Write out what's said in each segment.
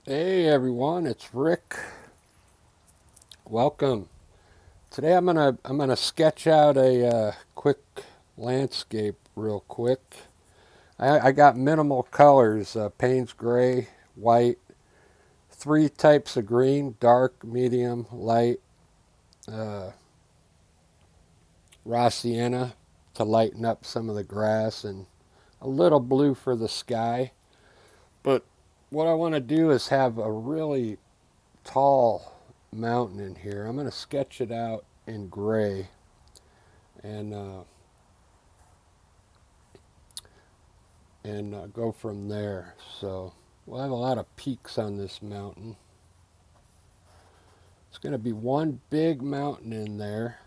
Hey everyone, it's Rick. Welcome. Today I'm gonna sketch out a quick landscape real quick. I got minimal colors: Payne's gray, white, three types of green: dark, medium, light, uh, raw sienna to lighten up some of the grass, and a little blue for the sky. But what I want to do is have a really tall mountain in here. I'm going to sketch it out in gray and go from there. So we'll have a lot of peaks on this mountain. It's going to be one big mountain in there,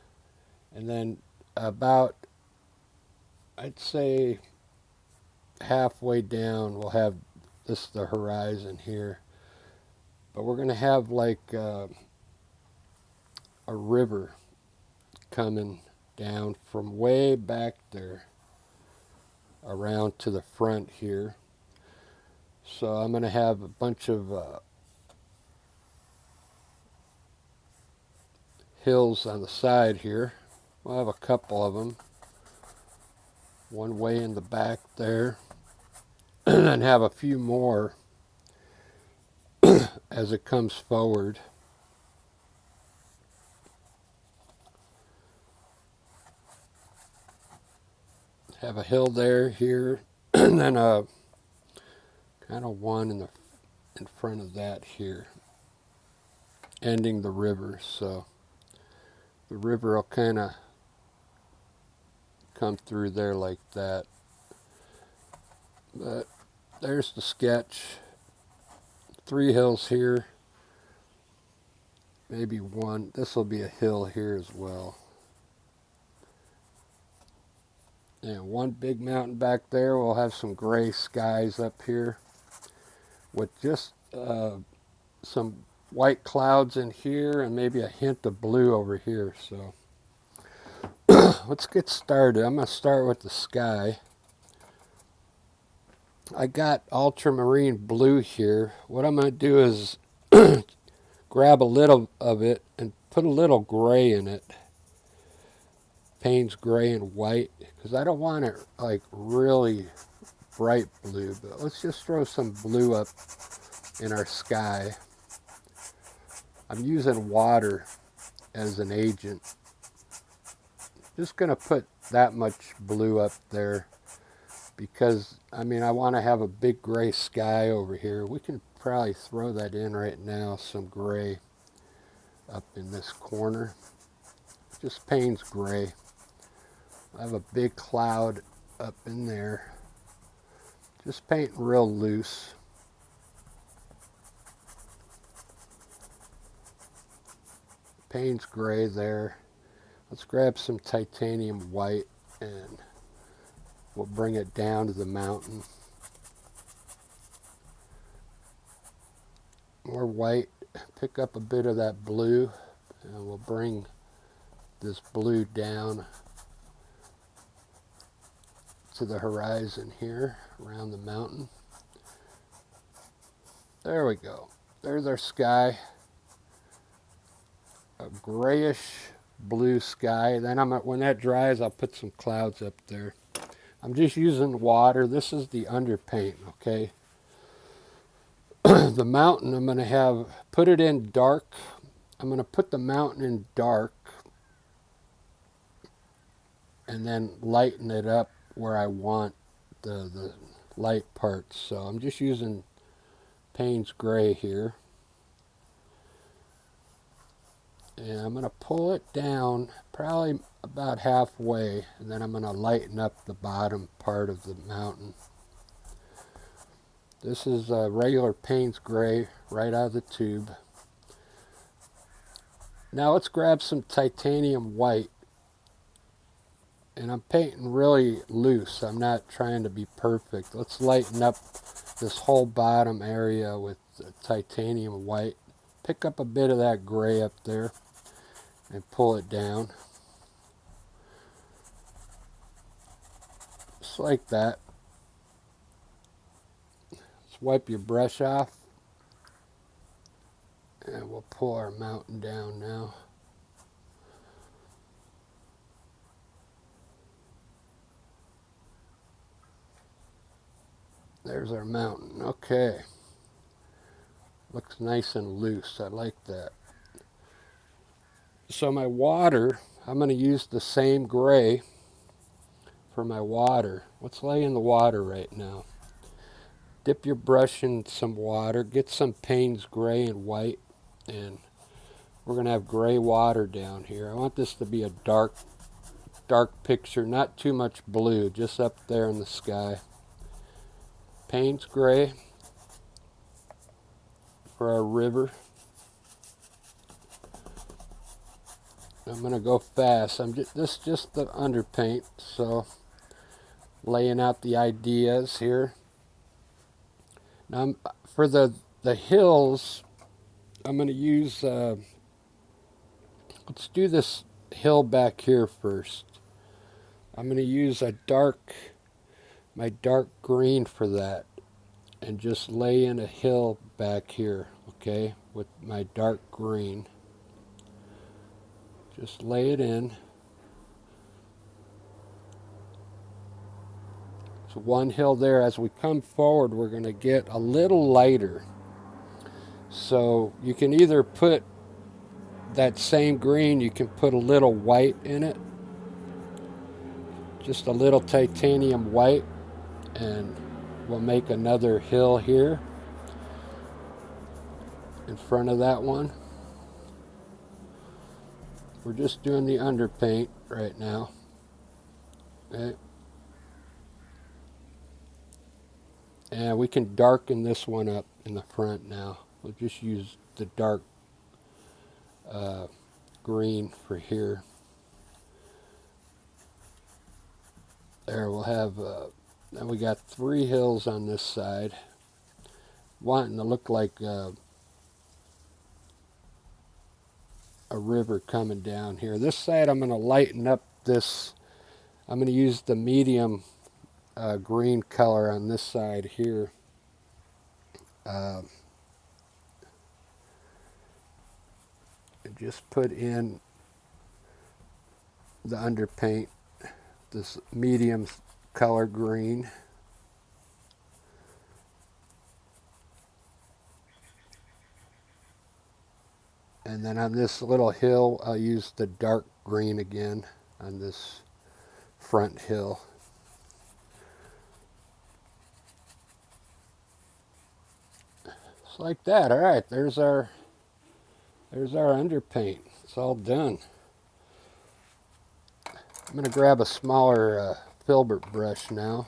and then about, I'd say, halfway down we'll have this the horizon here. But we're going to have like a river coming down from way back there around to the front here. So I'm going to have a bunch of hills on the side here. We'll have a couple of them. One way in the back there. And then have a few more as it comes forward. Have a hill there, here, and then a kind of one in front of that here, ending the river. So the river will kind of come through there like that. But there's the sketch. Three hills here, maybe one. This will be a hill here as well. And one big mountain back there. We'll have some gray skies up here with just some white clouds in here and maybe a hint of blue over here. So let's get started. I'm going to start with the sky. I got ultramarine blue here. What I'm going to do is grab a little of it and put a little gray in it. Payne's gray and white, because I don't want it like really bright blue, but let's just throw some blue up in our sky. I'm using water as an agent. Just going to put that much blue up there because, I mean, I want to have a big gray sky over here. We can probably throw that in right now, some gray up in this corner. Just Payne's gray. I have a big cloud up in there. Just painting real loose. Payne's gray there. Let's grab some titanium white and we'll bring it down to the mountain. More white. Pick up a bit of that blue and we'll bring this blue down to the horizon here around the mountain. There we go. There's our sky. A grayish blue sky. Then when that dries, I'll put some clouds up there. I'm just using water. This is the underpaint, okay? The mountain I'm going to put it in dark. I'm going to put the mountain in dark and then lighten it up where I want the light parts. So I'm just using Payne's gray here. And I'm going to pull it down probably about halfway, and then I'm going to lighten up the bottom part of the mountain. This is a regular Payne's gray right out of the tube. Now let's grab some titanium white. And I'm painting really loose. I'm not trying to be perfect. Let's lighten up this whole bottom area with titanium white. Pick up a bit of that gray up there and pull it down. Just like that. Let's wipe your brush off. And we'll pull our mountain down now. There's our mountain. Okay. Looks nice and loose. I like that. So my water, I'm going to use the same gray for my water. Let's lay in the water right now. Dip your brush in some water. Get some Payne's gray and white. And we're going to have gray water down here. I want this to be a dark picture. Not too much blue. Just up there in the sky. Payne's gray for our river. I'm going to go fast. This is just the underpaint, so laying out the ideas here. Now for the hills, I'm going to use, let's do this hill back here first. I'm going to use my dark green for that, and just lay in a hill back here, okay, with my dark green. Just lay it in. So one hill there. As we come forward, we're going to get a little lighter. So you can either put that same green, you can put a little white in it. Just a little titanium white. And we'll make another hill here in front of that one. We're just doing the underpaint right now. Okay. And we can darken this one up in the front now. We'll just use the dark green for here. There, we'll have, now we got 3 hills on this side. Wanting to look like a river coming down here. This side I'm going to lighten up this. I'm going to use the medium green color on this side here. And just put in the underpaint, this medium color green. And then on this little hill, I'll use the dark green again on this front hill. Just like that. All right, there's our underpaint. It's all done. I'm going to grab a smaller filbert brush now.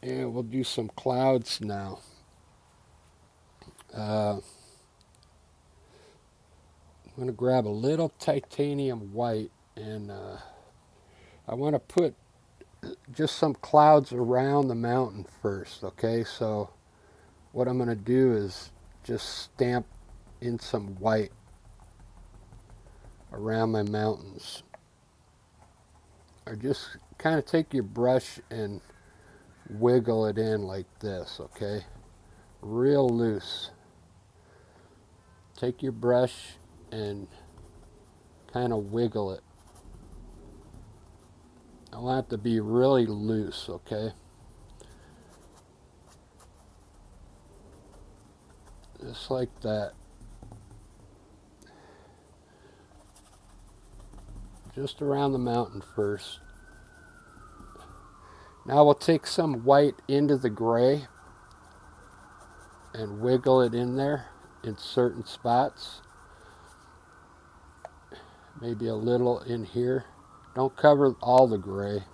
And we'll do some clouds now. I'm going to grab a little titanium white, and I want to put just some clouds around the mountain first, okay? So what I'm going to do is just stamp in some white around my mountains. Or just kind of take your brush and wiggle it in like this, okay? Real loose. Take your brush and kind of wiggle it. I want it to be really loose, okay? Just like that. Just around the mountain first. Now we'll take some white into the gray and wiggle it in there in certain spots. Maybe a little in here. Don't cover all the gray.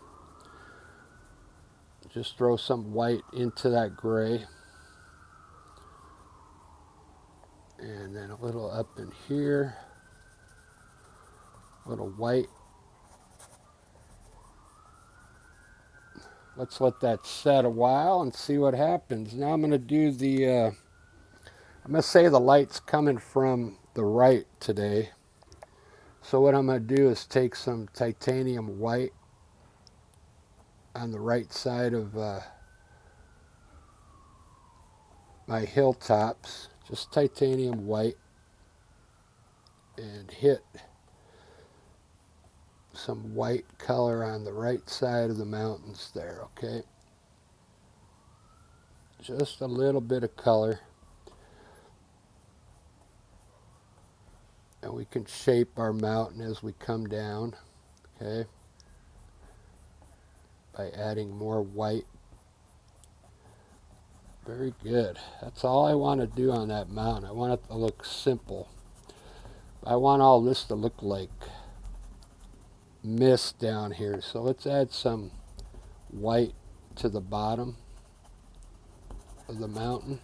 Just throw some white into that gray. And then a little up in here. A little white. Let's let that set a while and see what happens. Now I'm going to do the, I'm going to say the light's coming from the right today. So what I'm going to do is take some titanium white on the right side of my hilltops, just titanium white, and hit some white color on the right side of the mountains there, okay? Just a little bit of color. And we can shape our mountain as we come down, okay? By adding more white. Very good. That's all I want to do on that mountain. I want it to look simple. I want all this to look like mist down here. So let's add some white to the bottom of the mountain.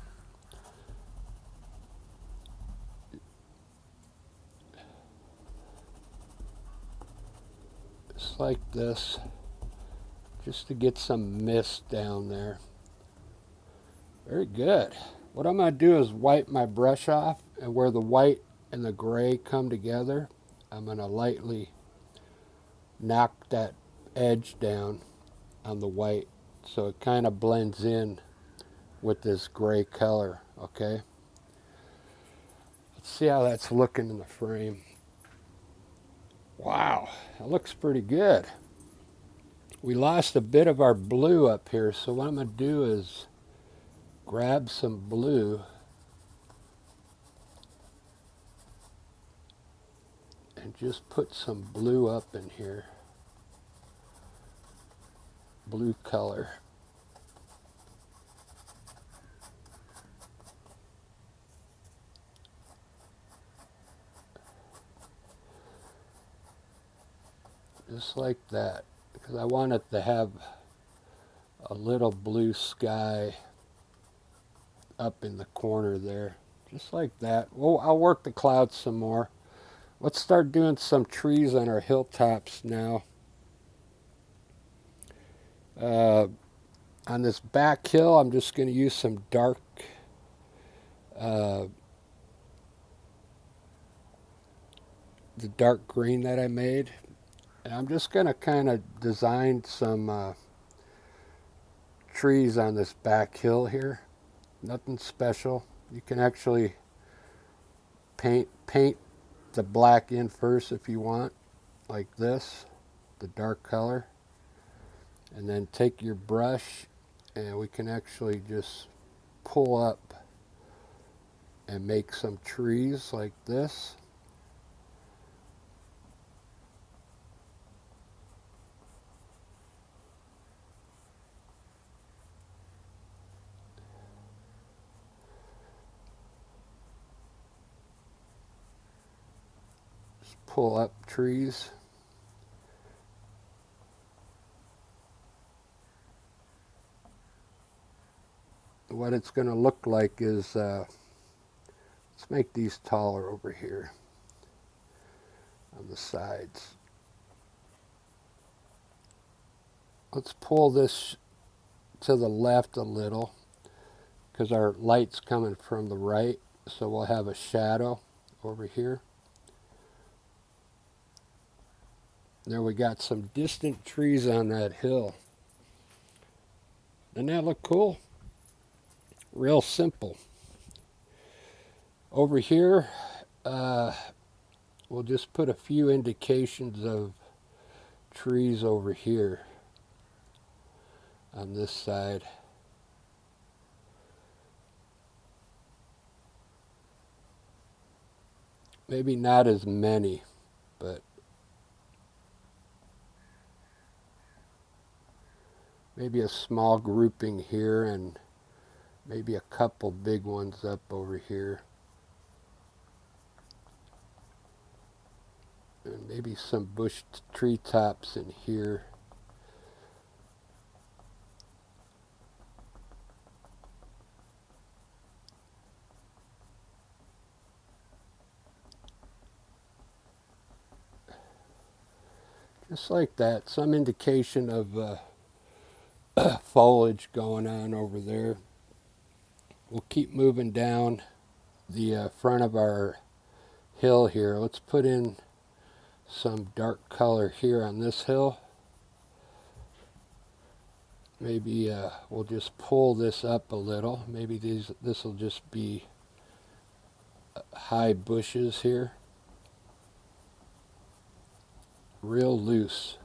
Just like this. Just to get some mist down there. Very good. What I'm going to do is wipe my brush off, and where the white and the gray come together, I'm going to lightly knock that edge down on the white so it kind of blends in with this gray color, okay? Let's see how that's looking in the frame. Wow, that looks pretty good. We lost a bit of our blue up here, so what I'm going to do is grab some blue and just put some blue up in here. Blue color. Just like that, because I want it to have a little blue sky up in the corner there. Just like that. Well, I'll work the clouds some more. Let's start doing some trees on our hilltops now. On this back hill, I'm just going to use some dark the dark green that I made. And I'm just going to kind of design some trees on this back hill here. Nothing special. You can actually paint the black in first if you want, like this, the dark color. And then take your brush and we can actually just pull up and make some trees like this. Just pull up trees. What it's going to look like is, let's make these taller over here on the sides. Let's pull this to the left a little because our light's coming from the right, so we'll have a shadow over here. There we got some distant trees on that hill. Doesn't that look cool? Real simple. Over here, we'll just put a few indications of trees over here on this side. Maybe not as many, but maybe a small grouping here and maybe a couple big ones up over here. And maybe some bush treetops in here. Just like that. Some indication of foliage going on over there. We'll keep moving down the front of our hill here. Let's put in some dark color here on this hill. maybe we'll just pull this up a little. Maybe this will just be high bushes here. Real loose.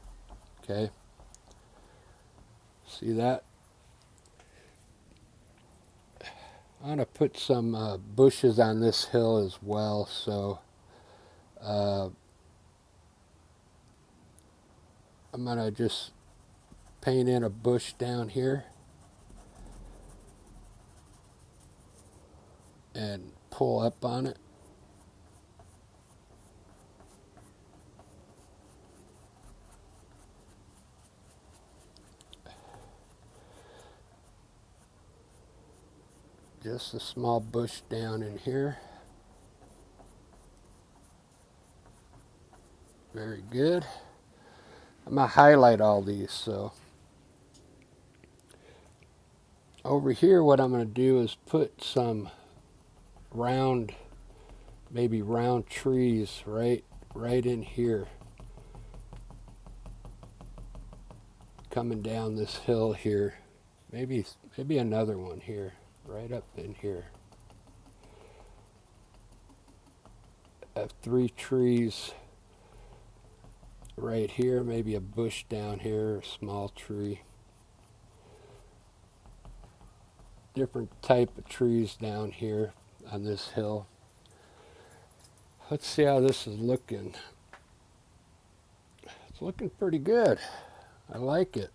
Okay. See that? I'm going to put some bushes on this hill as well, so I'm going to just paint in a bush down here and pull up on it. Just a small bush down in here. Very good. I'm going to highlight all these. So over here what I'm going to do is put some round, maybe round trees right in here. Coming down this hill here. Maybe another one here. Right up in here. I have 3 trees right here, maybe a bush down here, a small tree. Different type of trees down here on this hill. Let's see how this is looking. It's looking pretty good. I like it.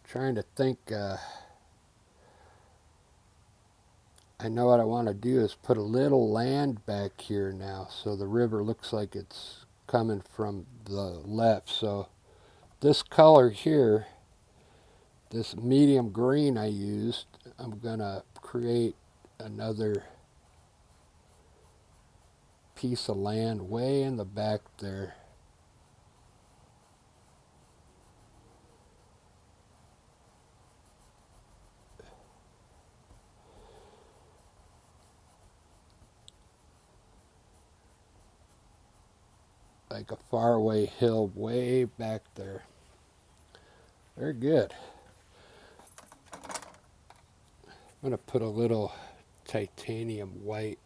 Trying to think. I know what I want to do is put a little land back here now, so the river looks like it's coming from the left. So this color here, this medium green I used, I'm gonna create another piece of land way in the back there. Like a faraway hill way back there. Very good. I'm going to put a little titanium white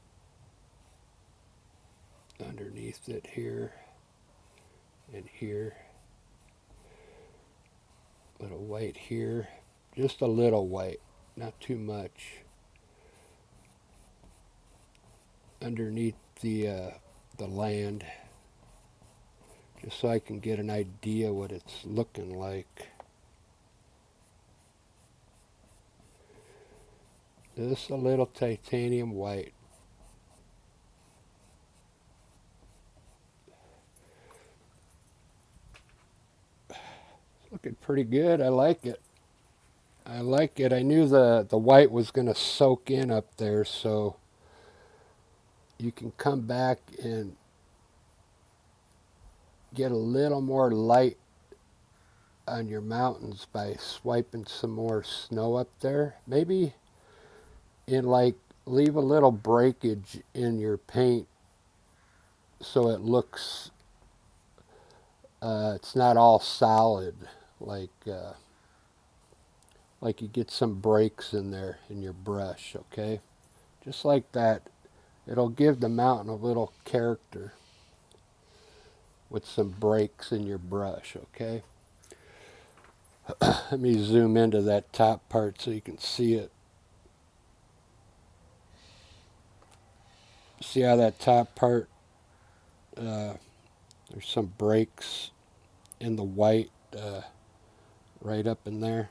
underneath it here and here. A little white here. Just a little white, not too much. Underneath the land. Just so I can get an idea what it's looking like. Just a little titanium white. It's looking pretty good. I like it. I like it. I knew the white was going to soak in up there, so you can come back and get a little more light on your mountains by swiping some more snow up there. Maybe leave a little breakage in your paint so it looks it's not all solid, like you get some breaks in there in your brush. Okay, just like that. It'll give the mountain a little character with some breaks in your brush. Okay, let me zoom into that top part so you can see it. See how that top part, there's some breaks in the white right up in there.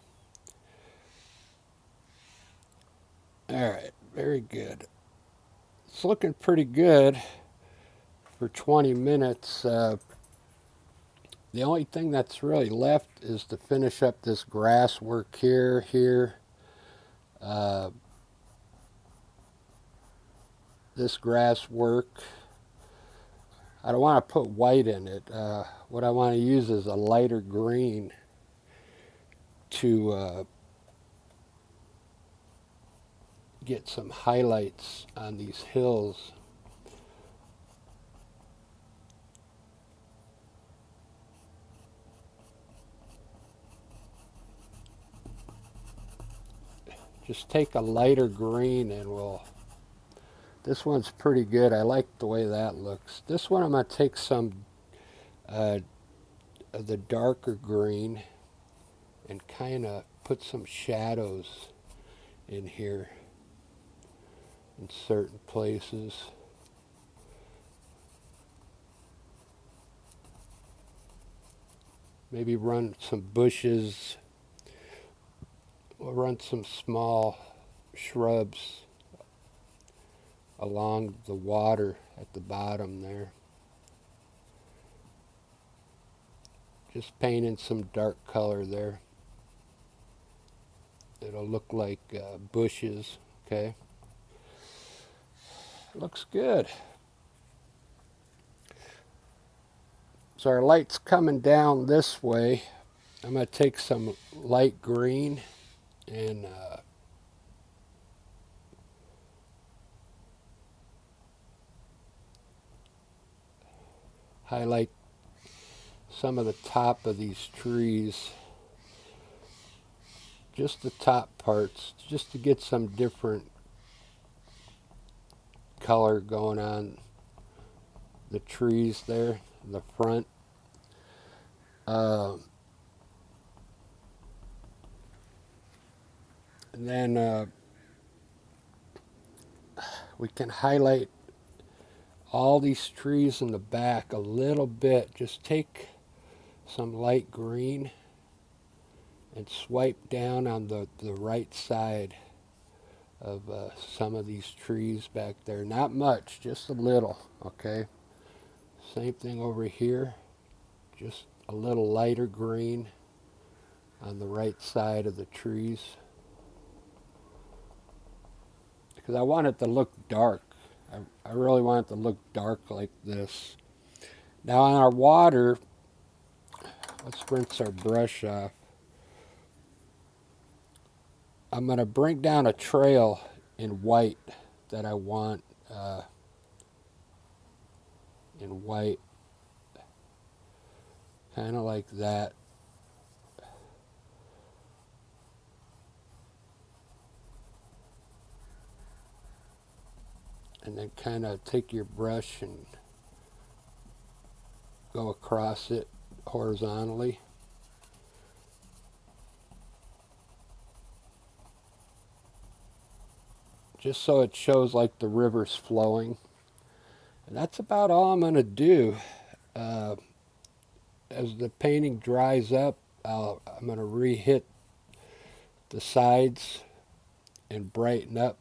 Alright, very good. It's looking pretty good for 20 minutes. The only thing that's really left is to finish up this grass work here. This grass work, I don't want to put white in it. What I want to use is a lighter green. to get some highlights on these hills. Just take a lighter green and this one's pretty good. I like the way that looks. This one I'm going to take some of the darker green and kind of put some shadows in here in certain places. Maybe run some bushes. We'll run some small shrubs along the water at the bottom there. Just painting some dark color there. It'll look like bushes, okay? Looks good. So our light's coming down this way. I'm going to take some light green and highlight some of the top of these trees. Just the top parts, just to get some different color going on the trees there in the front. And then we can highlight all these trees in the back a little bit. Just take some light green and swipe down on the right side of some of these trees back there. Not much, just a little, okay? Same thing over here. Just a little lighter green on the right side of the trees. Because I want it to look dark. I really want it to look dark like this. Now on our water, let's rinse our brush off. I'm going to bring down a trail in white that I want in white. Kind of like that. And then kind of take your brush and go across it horizontally. Just so it shows like the river's flowing. And that's about all I'm going to do. As the painting dries up, I'm going to re-hit the sides and brighten up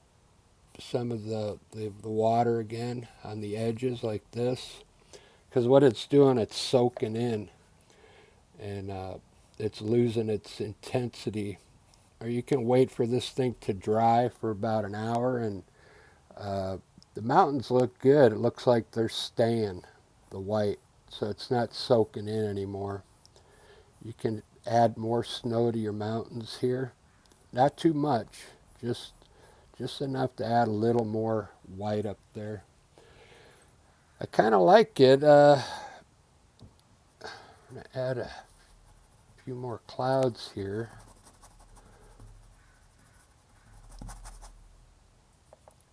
some of the water again on the edges like this. Because what it's doing, it's soaking in. And it's losing its intensity. Or you can wait for this thing to dry for about an hour, and the mountains look good. It looks like they're staying, the white, so it's not soaking in anymore. You can add more snow to your mountains here. Not too much, just enough to add a little more white up there. I kind of like it. I'm going to add a few more clouds here.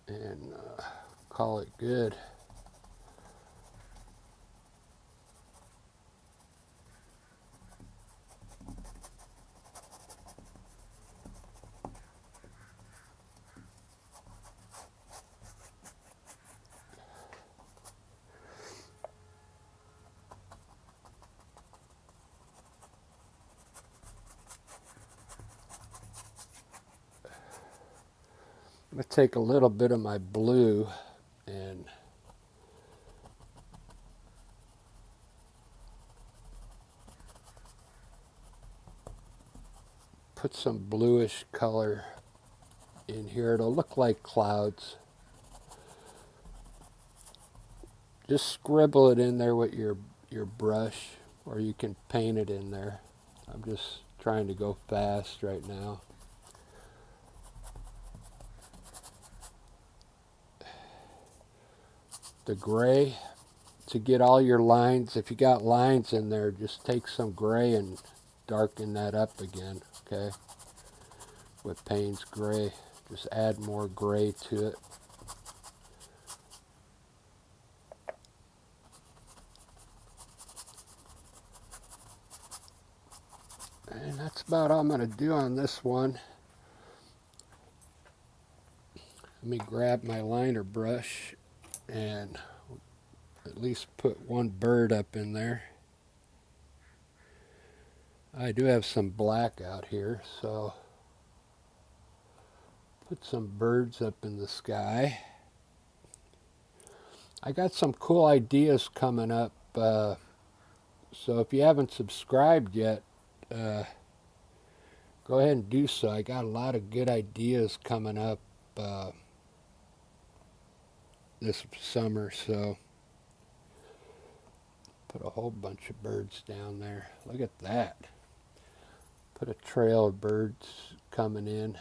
And call it good. I'm going to take a little bit of my blue and put some bluish color in here. It'll look like clouds. Just scribble it in there with your brush, or you can paint it in there. I'm just trying to go fast right now. The gray, to get all your lines, if you got lines in there, just take some gray and darken that up again, okay? With Payne's Gray, just add more gray to it. And that's about all I'm going to do on this one. Let me grab my liner brush and at least put one bird up in there. I do have some black out here, so put some birds up in the sky. I got some cool ideas coming up, so if you haven't subscribed yet, go ahead and do so. I got a lot of good ideas coming up this summer, so put a whole bunch of birds down there. Look at that. Put a trail of birds coming in.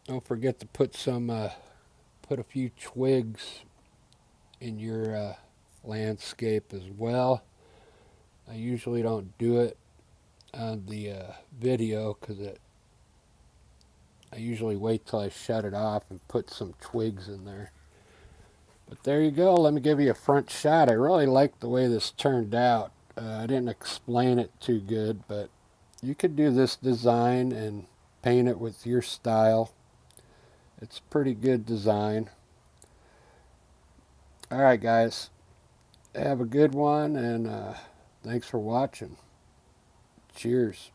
Don't forget to put a few twigs in your landscape as well. I usually don't do it on the video because I usually wait till I shut it off and put some twigs in there. But there you go. Let me give you a front shot. I really like the way this turned out. I didn't explain it too good, but you could do this design and paint it with your style. It's a pretty good design. Alright guys, have a good one, and thanks for watching. Cheers.